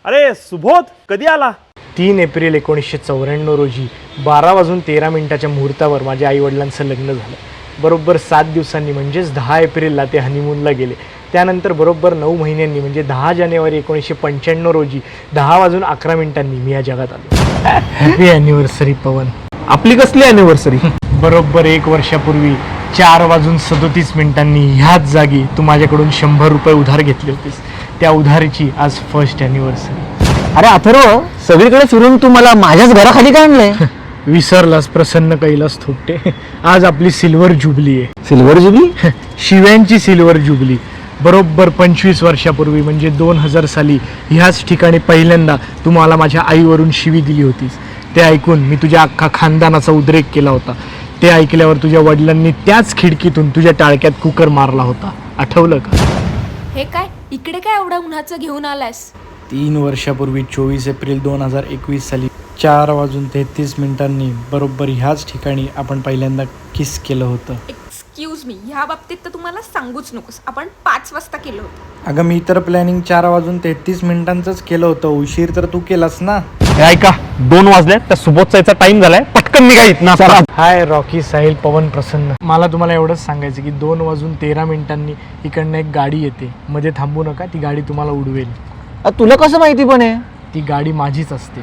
अरे सुबोध, कधी आला? 3 एप्रिल 1994 रोजी 12:13 मुहूर्तावर माझ्या आईवडिलांचं लग्न झालं. बरोबर 7 दिवसांनी म्हणजेच 10 एप्रिलला ते हनीमूनला गेले. त्यानंतर बरोबर 9 महिन्यांनी म्हणजे 10 जानेवारी 1995 रोजी 10:11 मी या जगात आलो. हॅपी ॲनिव्हर्सरी पवन. आपली कसली ॲनिव्हर्सरी? बरोबर 1 वर्षापूर्वी 4:37 ह्याच जागी तू माझ्याकडून 100 रुपये उधार घेतले होतेस. त्या उधारीची आज फर्स्ट ॲनिव्हर्सरी. अरे अथर्व, सगळीकडे फिरून तू मला माझ्याच घराखाली काय आणलंय? विसरलास प्रसन्न कैलास थोपटे, आज आपली सिल्वर जुबली आहे. Silver jubilee? शिव्यांची सिल्वर जुबली. बरोबर 25 वर्षापूर्वी म्हणजे 2000 साली ह्याच ठिकाणी पहिल्यांदा तू मला माझ्या आईवरून शिवी दिली होतीस. ते ऐकून मी तुझ्या अख्खा खानदानाचा उद्रेक केला होता. ते ऐकल्यावर तुझ्या वडिलांनी त्याच खिडकीतून तुझ्या टाळक्यात कुकर मारला होता. आठवलं का? हे काय इकडे काय एवढा उन्हाचं घेऊन आलायस? 3 वर्षापूर्वी 24 एप्रिल 2021 साली 4:33 बरोबर ह्याच ठिकाणी आपण पहिल्यांदा किस केलं होतं. एक्सक्यूज मी, ह्या बाबतीत तर तुम्हाला सांगूच नकोस. आपण 5 वाजता केलं होतं. अगं मी तर प्लॅनिंग 4:33 केलं होतं. उशीर तर तू केलास ना. ऐका, 2 वाजले, त्या सुबोधचा टाइम झालाय, पटकन निघा इथनं. चला. हाय रॉकी, साहिल, पवन, प्रसन्न. मला तुम्हाला एवढंच सांगायचं की 2:13 इकडनं एक गाडी येते. मध्ये थांबू नका, ती गाडी तुम्हाला उडवेल. तुला कसं माहिती पण आहे? ती गाडी माझीच असते.